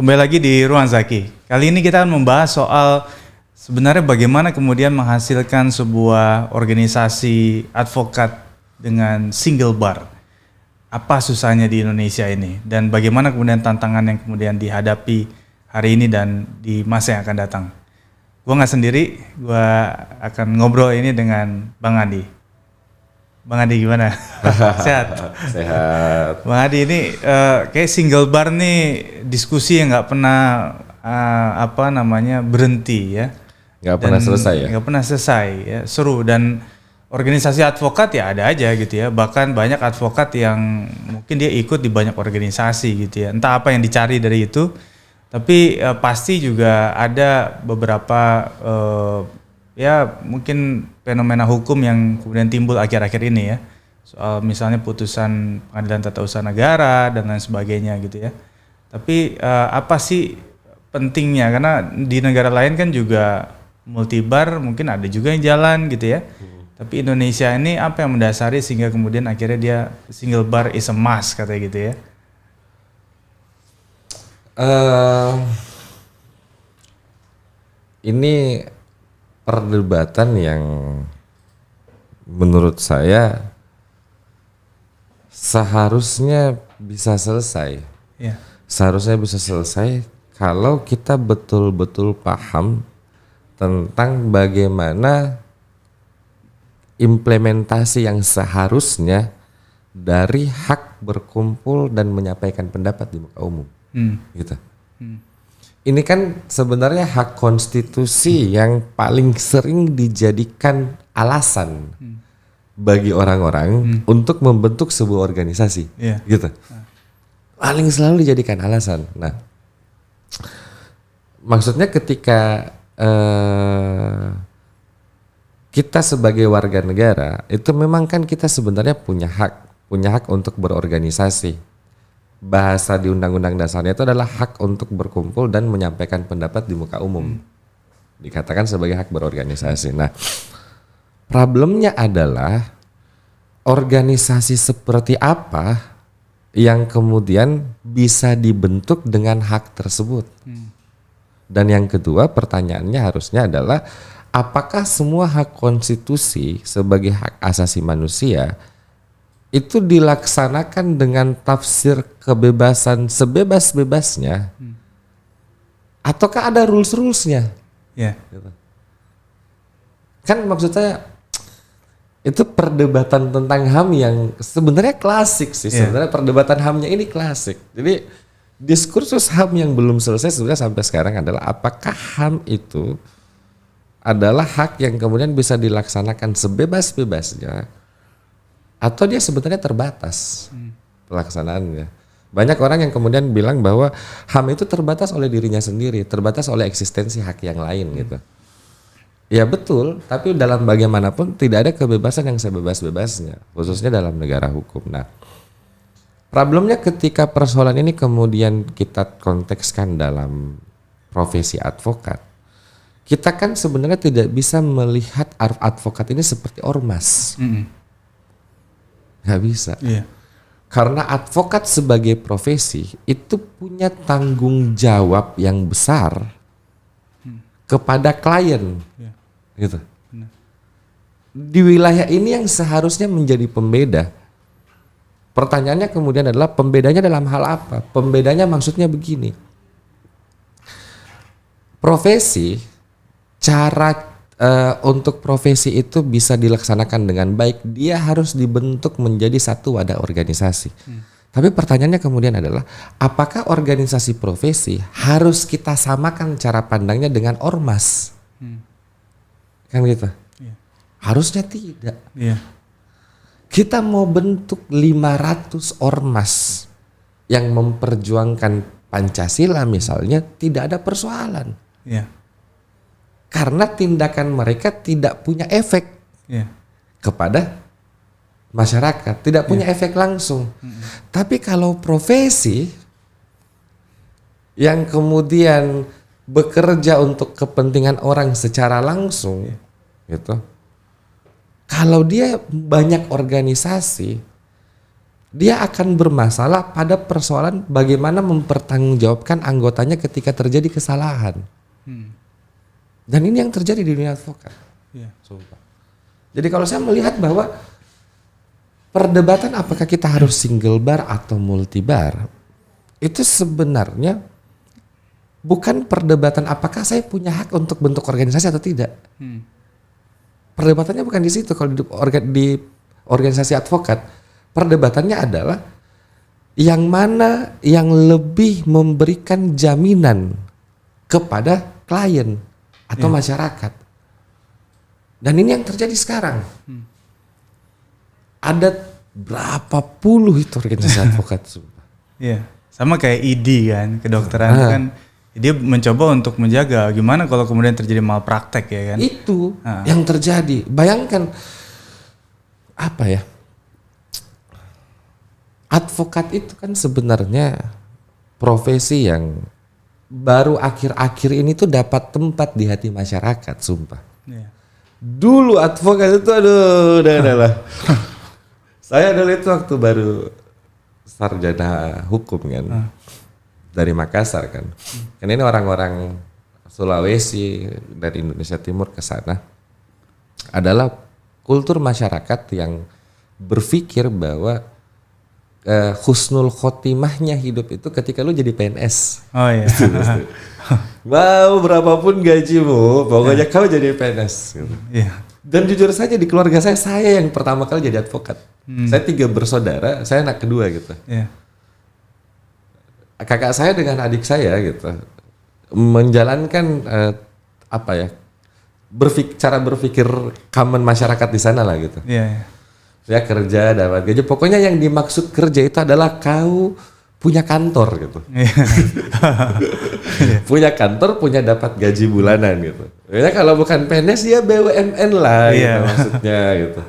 Kembali lagi di Ruang Zaki. Kali ini kita akan membahas soal sebenarnya bagaimana kemudian menghasilkan sebuah organisasi advokat dengan single bar. Apa susahnya di Indonesia ini dan bagaimana kemudian tantangan yang kemudian dihadapi hari ini dan di masa yang akan datang. Gue nggak sendiri, gue akan ngobrol ini dengan Bang Andi. Bang Adi gimana? Sehat? Sehat. Bang Adi ini kayak single bar nih diskusi yang nggak pernah berhenti ya. Nggak pernah selesai ya? Nggak pernah selesai ya, seru dan organisasi advokat ya ada aja gitu ya. Bahkan banyak advokat yang mungkin dia ikut di banyak organisasi gitu ya. Entah apa yang dicari dari itu, tapi pasti juga ada beberapa ya mungkin fenomena hukum yang kemudian timbul akhir-akhir ini ya, soal misalnya putusan pengadilan tata usaha negara dan lain sebagainya gitu ya. Tapi apa sih pentingnya, karena di negara lain kan juga multibar mungkin ada juga yang jalan gitu ya. Tapi Indonesia ini apa yang mendasari sehingga kemudian akhirnya dia single bar is a must katanya gitu ya. Ini perdebatan yang menurut saya seharusnya bisa selesai. Yeah. Seharusnya bisa selesai kalau kita betul-betul paham tentang bagaimana implementasi yang seharusnya dari hak berkumpul dan menyampaikan pendapat di muka umum. Gitu. Ini kan sebenarnya hak konstitusi yang paling sering dijadikan alasan bagi orang-orang untuk membentuk sebuah organisasi, gitu. Paling selalu dijadikan alasan. Nah, maksudnya ketika kita sebagai warga negara itu memang kan kita sebenarnya punya hak untuk berorganisasi. Bahasa di Undang-Undang Dasarnya itu adalah hak untuk berkumpul dan menyampaikan pendapat di muka umum. Dikatakan sebagai hak berorganisasi. Nah, problemnya adalah organisasi seperti apa yang kemudian bisa dibentuk dengan hak tersebut. Dan yang kedua, pertanyaannya harusnya adalah apakah semua hak konstitusi sebagai hak asasi manusia itu dilaksanakan dengan tafsir kebebasan sebebas-bebasnya, ataukah ada rules-rulesnya? Yeah. Kan maksud saya itu perdebatan tentang HAM yang sebenarnya klasik sih. Sebenarnya perdebatan HAM-nya ini klasik. Jadi diskursus HAM yang belum selesai sebenarnya sampai sekarang adalah apakah HAM itu adalah hak yang kemudian bisa dilaksanakan sebebas-bebasnya, atau dia sebenarnya terbatas pelaksanaannya. Banyak orang yang kemudian bilang bahwa HAM itu terbatas oleh dirinya sendiri, terbatas oleh eksistensi hak yang lain gitu. Ya betul, tapi dalam bagaimanapun tidak ada kebebasan yang sebebas-bebasnya, khususnya dalam negara hukum. Nah, problemnya ketika persoalan ini kemudian kita kontekskan dalam profesi advokat, kita kan sebenarnya tidak bisa melihat advokat ini seperti ormas. Nggak bisa. Karena advokat sebagai profesi itu punya tanggung jawab yang besar kepada klien, gitu. Di wilayah ini yang seharusnya menjadi pembeda. Pertanyaannya kemudian adalah pembedanya dalam hal apa? Pembedanya maksudnya begini. Profesi, cara untuk profesi itu bisa dilaksanakan dengan baik, dia harus dibentuk menjadi satu wadah organisasi. Tapi pertanyaannya kemudian adalah, apakah organisasi profesi harus kita samakan cara pandangnya dengan ormas? Kan gitu? Harusnya tidak. Kita mau bentuk 500 ormas yang memperjuangkan Pancasila misalnya, tidak ada persoalan. Karena tindakan mereka tidak punya efek kepada masyarakat, tidak punya efek langsung. Tapi kalau profesi yang kemudian bekerja untuk kepentingan orang secara langsung, gitu. Kalau dia banyak organisasi, dia akan bermasalah pada persoalan bagaimana mempertanggungjawabkan anggotanya ketika terjadi kesalahan. Dan ini yang terjadi di dunia advokat. Iya. Sumpah. Jadi kalau saya melihat bahwa perdebatan apakah kita harus single bar atau multi bar, itu sebenarnya bukan perdebatan apakah saya punya hak untuk bentuk organisasi atau tidak. Perdebatannya bukan di situ. Kalau di organisasi advokat, perdebatannya adalah yang mana yang lebih memberikan jaminan kepada klien atau masyarakat. Dan ini yang terjadi sekarang. Ada berapa puluh itu organisasi advokat. Iya, sama kayak ID kan, kedokteran kan dia mencoba untuk menjaga gimana kalau kemudian terjadi malpraktek ya kan. Itu yang terjadi. Bayangkan apa ya? Advokat itu kan sebenarnya profesi yang baru akhir-akhir ini tuh dapat tempat di hati masyarakat, sumpah. Iya. Dulu advokat itu aduh, udah lah. Saya dulu itu waktu baru sarjana hukum kan. Dari Makassar kan. Kan ini orang-orang Sulawesi dari Indonesia Timur ke sana adalah kultur masyarakat yang berpikir bahwa husnul khotimahnya hidup itu ketika lu jadi PNS. Oh iya. Wow, berapapun gajimu, pokoknya kau jadi PNS. Gitu. Iya. Dan jujur saja di keluarga saya yang pertama kali jadi advokat. Saya 3 bersaudara, saya anak kedua gitu. Iya. Kakak saya dengan adik saya gitu menjalankan cara berpikir common masyarakat di sana lah gitu. Iya. Iya. Saya kerja dapat gaji. Pokoknya yang dimaksud kerja itu adalah kau punya kantor gitu. Punya kantor, punya dapat gaji bulanan gitu. Ya kalau bukan PNS ya BUMN lah gitu maksudnya gitu.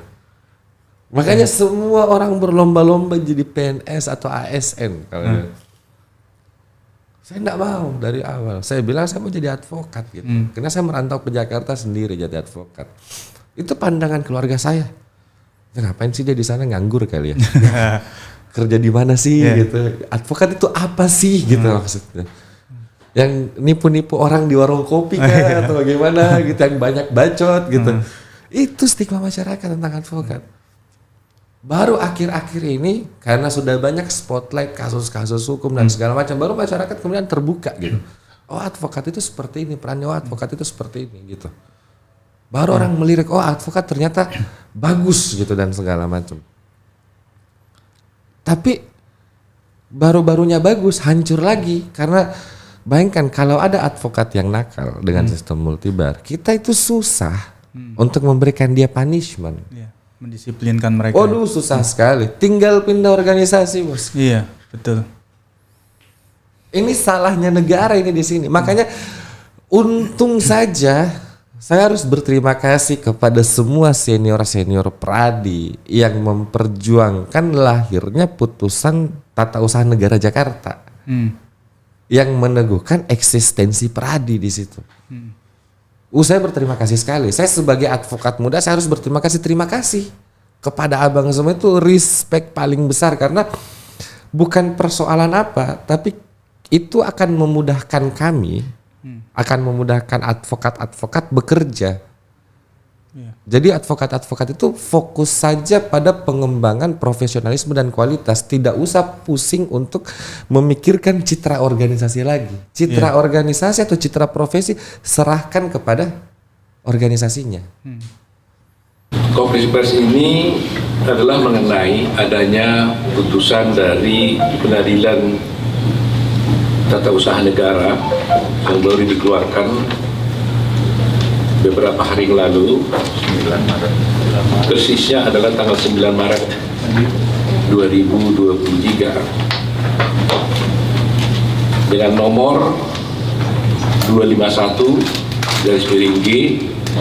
Makanya semua orang berlomba-lomba jadi PNS atau ASN kalau saya enggak mau dari awal. Saya bilang saya mau jadi advokat gitu. Karena saya merantau ke Jakarta sendiri jadi advokat. Itu pandangan keluarga saya. Ngapain sih dia di sana nganggur kali ya? Kerja di mana sih gitu? Advokat itu apa sih gitu maksudnya? Yang nipu-nipu orang di warung kopi kan atau bagaimana gitu, yang banyak bacot gitu. Itu stigma masyarakat tentang advokat. Baru akhir-akhir ini karena sudah banyak spotlight kasus-kasus hukum dan segala macam, baru masyarakat kemudian terbuka gitu. Oh advokat itu seperti ini, perannya advokat itu seperti ini gitu. Baru orang melirik, oh advokat ternyata bagus gitu dan segala macam. Tapi baru-barunya bagus, hancur lagi. Karena bayangkan kalau ada advokat yang nakal dengan sistem multibar, kita itu susah untuk memberikan dia punishment. Iya. Mendisiplinkan mereka. Waduh susah sekali, tinggal pindah organisasi bos. Iya, betul. Ini salahnya negara ini di sini. Makanya untung saja saya harus berterima kasih kepada semua senior-senior Pradi yang memperjuangkan lahirnya putusan Tata Usaha Negara Jakarta yang meneguhkan eksistensi Pradi di situ. Saya berterima kasih sekali. Saya sebagai advokat muda saya harus berterima kasih kepada abang semua, itu respect paling besar karena bukan persoalan apa, tapi itu akan memudahkan kami. Akan memudahkan advokat-advokat bekerja. Jadi advokat-advokat itu fokus saja pada pengembangan profesionalisme dan kualitas, tidak usah pusing untuk memikirkan citra organisasi lagi. Citra organisasi atau citra profesi serahkan kepada organisasinya. Konferensi pers ini adalah mengenai adanya putusan dari Pengadilan Tata Usaha Negara yang baru dikeluarkan beberapa hari yang lalu, persisnya adalah tanggal 9 Maret 2023 dengan nomor 251 garis miring G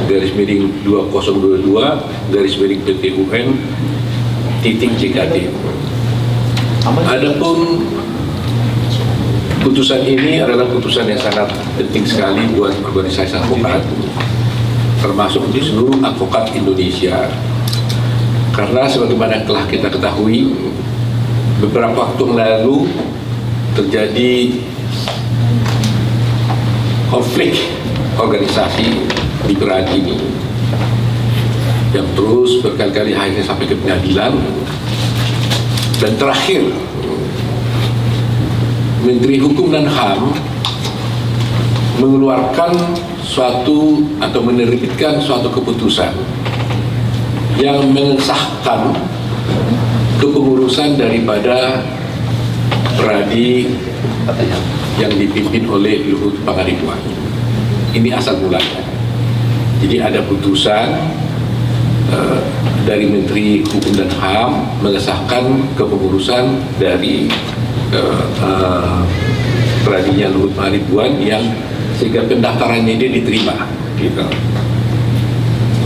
garis miring 2022 garis miring PTUN titik JKT. Adapun putusan ini adalah putusan yang sangat penting sekali buat organisasi advokat, termasuk di seluruh advokat Indonesia. Karena sebagaimana yang telah kita ketahui, beberapa waktu yang lalu terjadi konflik organisasi di Peradi ini yang terus berkali-kali akhirnya sampai ke pengadilan, dan terakhir Menteri Hukum dan HAM mengeluarkan suatu atau menerbitkan suatu keputusan yang mengesahkan kepengurusan daripada Peradi yang dipimpin oleh Luhut Pangaribuan. Ini asal mulanya. Jadi ada putusan dari Menteri Hukum dan HAM mengesahkan kepengurusan dari Peradinya Luhut Pangaribuan yang sehingga pendaftarannya dia diterima gitu,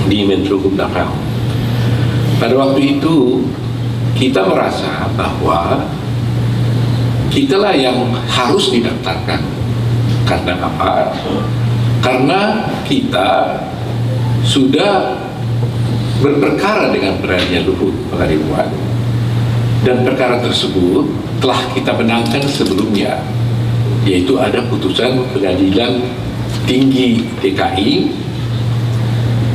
di Menteri Hukum dan HAM. Pada waktu itu kita merasa bahwa kitalah yang harus didaftarkan. Karena apa? Karena kita sudah berperkara dengan Peradinya Luhut Pangaribuan, dan perkara tersebut telah kita menangkan sebelumnya, yaitu ada putusan Pengadilan Tinggi DKI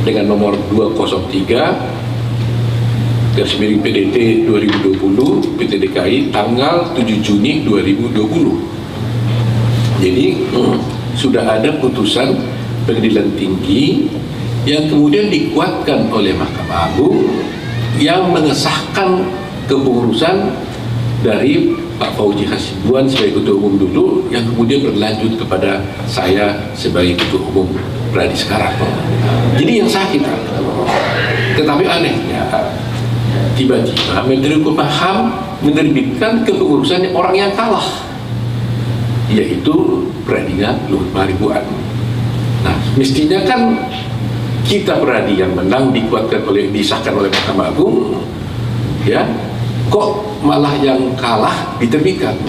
dengan nomor 203/PDT 2020 PT DKI tanggal 7 Juni 2020. Jadi sudah ada putusan Pengadilan Tinggi yang kemudian dikuatkan oleh Mahkamah Agung yang mengesahkan kepengurusan dari Pak Fauzi Hasibuan sebagai Ketua Umum dulu, yang kemudian berlanjut kepada saya sebagai Ketua Umum Peradi sekarang. Jadi yang sah kita. Tetapi anehnya tiba-tiba Menteri Hukum dan HAM menerbitkan kepengurusan orang yang kalah, yaitu Peradinya Luhut Pangaribuan. Nah, mestinya kan kita Peradi yang menang disahkan oleh Mahkamah Agung, ya, kok malah yang kalah diterbitkan.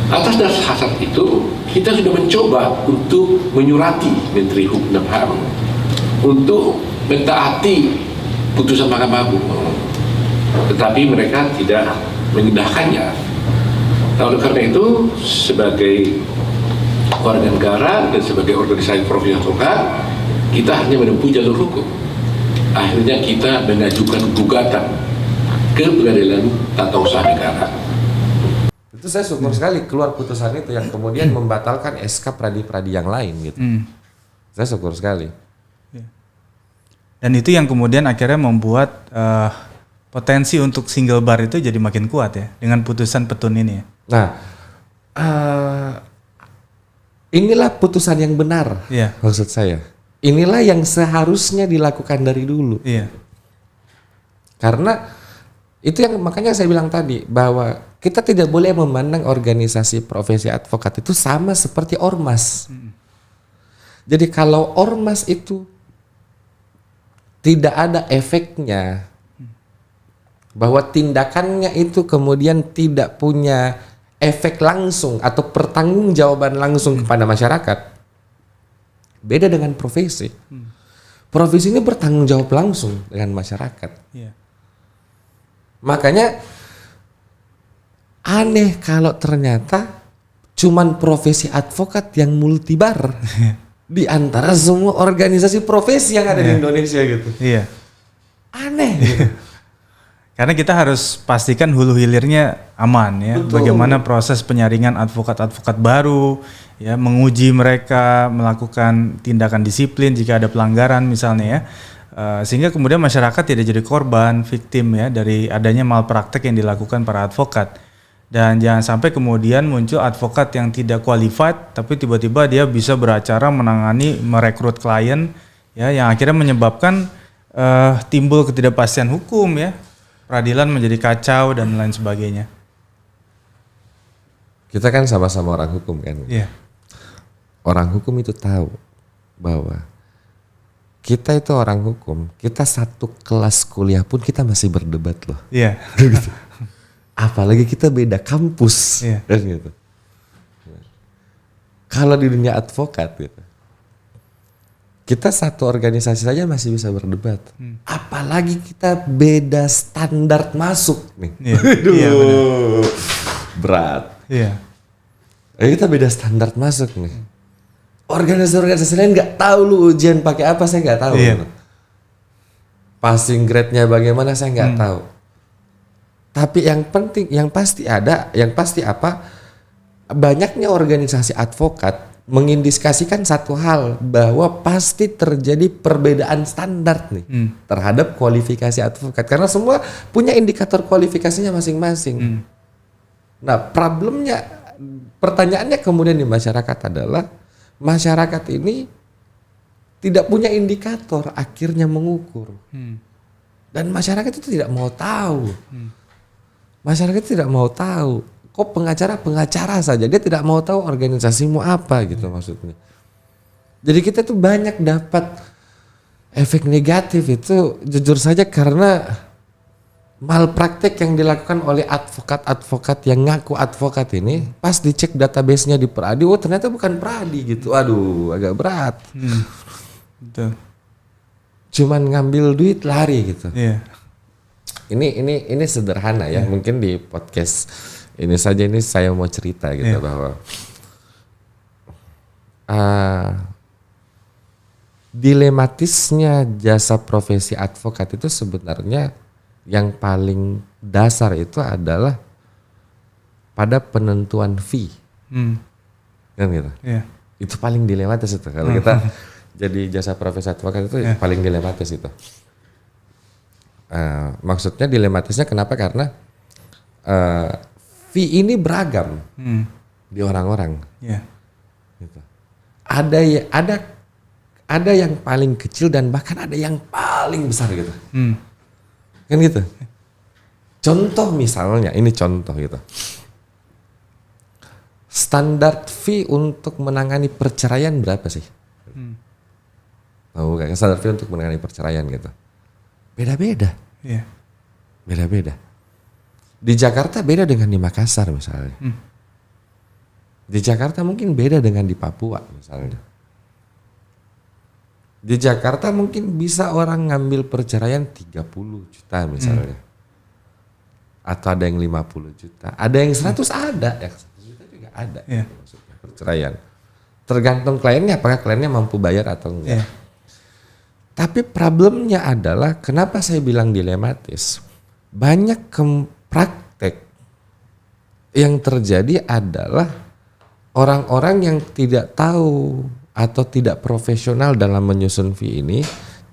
Atas dasar itu kita sudah mencoba untuk menyurati Menteri Hukum dan HAM untuk mentaati putusan Mahkamah Agung, tetapi mereka tidak mengindahkannya. Nah, oleh karena itu sebagai warga negara dan sebagai organisasi profesi advokat, kita hanya menempuh jalur hukum. Akhirnya kita mengajukan gugatan ke Pengadilan Tata Usaha Negara. Itu saya syukur sekali keluar putusan itu yang kemudian membatalkan SK Pradi-Pradi yang lain gitu. Saya syukur sekali. Dan itu yang kemudian akhirnya membuat potensi untuk single bar itu jadi makin kuat ya dengan putusan Petun ini ya. Nah, inilah putusan yang benar, maksud saya. Inilah yang seharusnya dilakukan dari dulu. Iya. Karena itu yang makanya saya bilang tadi bahwa kita tidak boleh memandang organisasi profesi advokat itu sama seperti ormas. Jadi kalau ormas itu tidak ada efeknya, bahwa tindakannya itu kemudian tidak punya efek langsung atau pertanggungjawaban langsung kepada masyarakat, beda dengan profesi. Profesi ini bertanggung jawab langsung dengan masyarakat. Makanya aneh kalau ternyata cuman profesi advokat yang multibar di antara semua organisasi profesi yang ada di Indonesia gitu. Iya. Aneh gitu. Karena kita harus pastikan hulu hilirnya aman ya. Betul. Bagaimana proses penyaringan advokat-advokat baru, ya, menguji mereka, melakukan tindakan disiplin jika ada pelanggaran misalnya ya. Sehingga kemudian masyarakat tidak jadi korban, victim ya dari adanya malpraktek yang dilakukan para advokat. Dan jangan sampai kemudian muncul advokat yang tidak qualified tapi tiba-tiba dia bisa beracara menangani merekrut klien ya, yang akhirnya menyebabkan timbul ketidakpastian hukum ya. Peradilan menjadi kacau dan lain sebagainya. Kita kan sama-sama orang hukum kan. Iya. Orang hukum itu tahu bahwa kita itu orang hukum, kita satu kelas kuliah pun kita masih berdebat loh. Iya. Gitu. Apalagi kita beda kampus, kan gitu. Kalau di dunia advokat gitu, Kita satu organisasi saja masih bisa berdebat. Apalagi kita beda standar masuk nih. Iya, iya, benar. Berat. Iya. Kita beda standar masuk nih. Organisasi-organisasi lain nggak tahu lu ujian pakai apa, saya nggak tahu. Iya. Passing grade-nya bagaimana saya nggak tahu. Tapi yang penting, yang pasti apa? Banyaknya organisasi advokat mengindikasikan satu hal, bahwa pasti terjadi perbedaan standar nih terhadap kualifikasi advokat, karena semua punya indikator kualifikasinya masing-masing. Nah, pertanyaannya kemudian di masyarakat adalah, masyarakat ini tidak punya indikator akhirnya mengukur. Dan masyarakat itu tidak mau tahu. Masyarakat tidak mau tahu. Kok pengacara saja, dia tidak mau tahu organisasimu apa gitu maksudnya. Jadi kita tuh banyak dapat efek negatif itu jujur saja karena malpraktek yang dilakukan oleh advokat-advokat yang ngaku advokat ini, pas dicek database-nya di Peradi, oh ternyata bukan Peradi gitu. Aduh, agak berat. Betul. Cuman ngambil duit lari gitu. Iya. Ini sederhana ya. Mungkin di podcast ini saja ini saya mau cerita gitu bahwa dilematisnya jasa profesi advokat itu sebenarnya yang paling dasar itu adalah pada penentuan fee. Kan gitu. Iya. Itu paling dilematis itu. Kalau kita jadi jasa profesi advokat itu paling dilematis itu. Maksudnya dilematisnya kenapa? Karena fee ini beragam di orang-orang. Iya. Gitu. Ada yang paling kecil dan bahkan ada yang paling besar gitu. Kan gitu. Contoh misalnya, ini contoh gitu. Standar fee untuk menangani perceraian berapa sih? Tahu gak? Standar fee untuk menangani perceraian gitu. Beda-beda. Iya. Beda-beda. Di Jakarta beda dengan di Makassar misalnya. Di Jakarta mungkin beda dengan di Papua misalnya. Di Jakarta mungkin bisa orang ngambil perceraian 30 juta misalnya. Atau ada yang 50 juta. Ada yang 100 ada. Yang 100 juta juga ada. Iya. Maksudnya perceraian. Tergantung kliennya, apakah kliennya mampu bayar atau enggak. Iya. Tapi problemnya adalah kenapa saya bilang dilematis. Banyak praktek yang terjadi adalah orang-orang yang tidak tahu atau tidak profesional dalam menyusun fee ini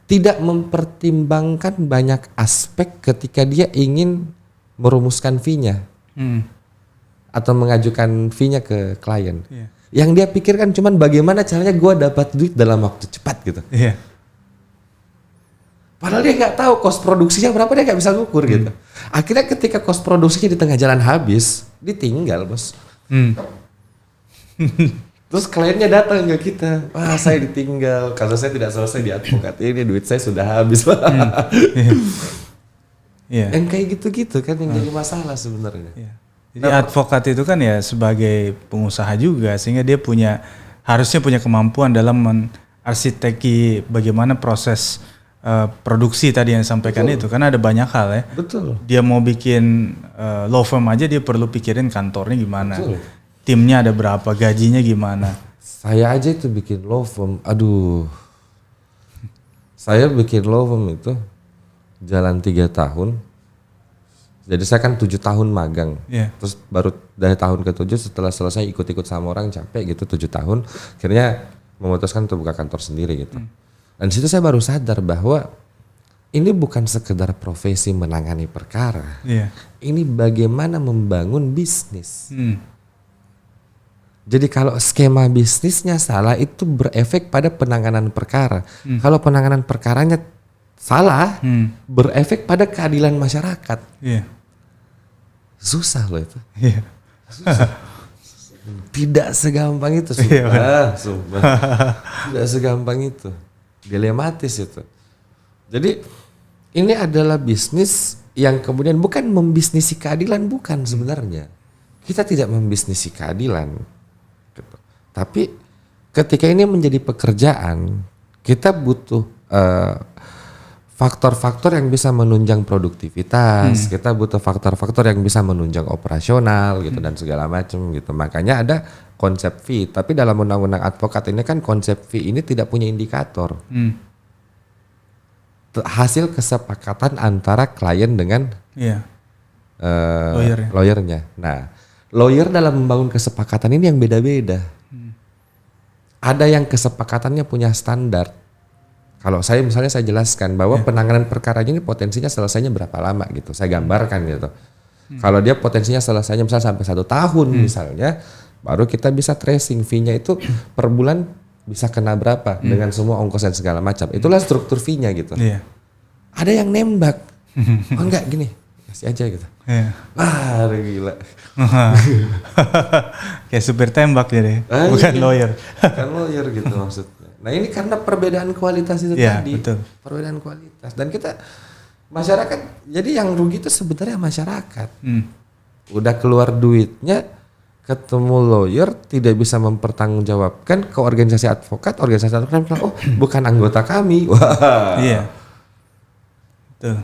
tidak mempertimbangkan banyak aspek ketika dia ingin merumuskan fee-nya atau mengajukan fee-nya ke klien. Iya. Yang dia pikirkan cuman bagaimana caranya gue dapat duit dalam waktu cepat gitu. Iya. Padahal dia nggak tahu cost produksinya berapa, dia nggak bisa ngukur gitu. Akhirnya ketika cost produksinya di tengah jalan habis, ditinggal bos. Terus kliennya datang ke kita, wah saya ditinggal karena saya tidak selesai di advokat ini, duit saya sudah habis. Iya. Yang kayak gitu-gitu kan yang jadi masalah sebenarnya. Iya. Jadi advokat itu kan ya sebagai pengusaha juga, sehingga dia harusnya punya kemampuan dalam mengarsiteki bagaimana proses produksi tadi yang disampaikan. Betul. Itu karena ada banyak hal ya. Betul. Dia mau bikin law firm aja dia perlu pikirin kantornya gimana. Betul. Timnya ada berapa, gajinya gimana. Saya aja itu bikin law firm, aduh. Saya bikin law firm itu jalan 3 tahun. Jadi saya kan 7 tahun magang. Yeah. Terus baru dari tahun ke-7 setelah selesai ikut-ikut sama orang capek gitu 7 tahun. Akhirnya memutuskan untuk buka kantor sendiri gitu. Dan di situ saya baru sadar bahwa ini bukan sekedar profesi menangani perkara. Yeah. Ini bagaimana membangun bisnis. Jadi kalau skema bisnisnya salah itu berefek pada penanganan perkara. Kalau penanganan perkaranya salah, berefek pada keadilan masyarakat. Yeah. Susah loh itu. Yeah. Susah. Tidak segampang itu, sumpah. Tidak segampang itu. Dilematis itu. Jadi ini adalah bisnis yang kemudian bukan membisnisi keadilan, bukan sebenarnya. Kita tidak membisnisi keadilan. Gitu. Tapi ketika ini menjadi pekerjaan, Kita butuh faktor-faktor yang bisa menunjang produktivitas, kita butuh faktor-faktor yang bisa menunjang operasional gitu dan segala macam gitu. Makanya ada konsep fee, tapi dalam undang-undang advokat ini kan konsep fee ini tidak punya indikator. Hasil kesepakatan antara klien dengan lawyernya. Nah, lawyer dalam membangun kesepakatan ini yang beda-beda. Ada yang kesepakatannya punya standar. Kalau saya misalnya saya jelaskan bahwa penanganan perkaranya ini potensinya selesainya berapa lama gitu, saya gambarkan gitu. Kalau dia potensinya selesainya misalnya sampai 1 tahun misalnya, baru kita bisa tracing fee-nya itu per bulan bisa kena berapa dengan semua ongkos dan segala macam. Itulah struktur fee-nya gitu. Ada yang nembak, oh enggak gini, kasih aja gitu. Wah gila. Kayak supir tembak jadi, bukan lawyer. Bukan lawyer gitu maksudnya. Nah ini karena perbedaan kualitas itu tadi, betul. Perbedaan kualitas. Dan kita masyarakat, jadi yang rugi itu sebenarnya masyarakat. Udah keluar duitnya, ketemu lawyer tidak bisa mempertanggungjawabkan ke organisasi advokat bilang, oh bukan anggota kami. Wah. Iya. Betul.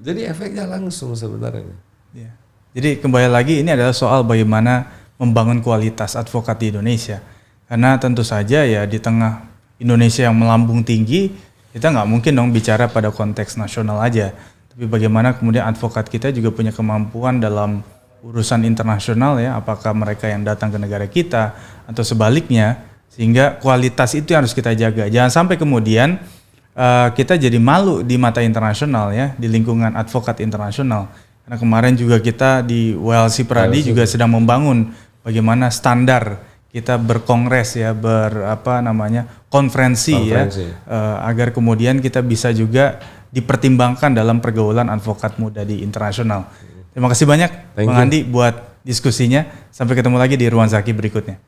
Jadi efeknya langsung sebenarnya. Iya. Jadi kembali lagi ini adalah soal bagaimana membangun kualitas advokat di Indonesia. Karena tentu saja ya di tengah Indonesia yang melambung tinggi, kita nggak mungkin dong bicara pada konteks nasional aja. Tapi bagaimana kemudian advokat kita juga punya kemampuan dalam urusan internasional ya, apakah mereka yang datang ke negara kita atau sebaliknya, sehingga kualitas itu yang harus kita jaga. Jangan sampai kemudian kita jadi malu di mata internasional ya, di lingkungan advokat internasional. Karena kemarin juga kita di WLC Pradi juga sedang membangun bagaimana standar kita berkongres ya, konferensi. Ya, agar kemudian kita bisa juga dipertimbangkan dalam pergaulan advokat muda di internasional. Terima kasih banyak Bang Andi buat diskusinya. Sampai ketemu lagi di Ruang Zaki berikutnya.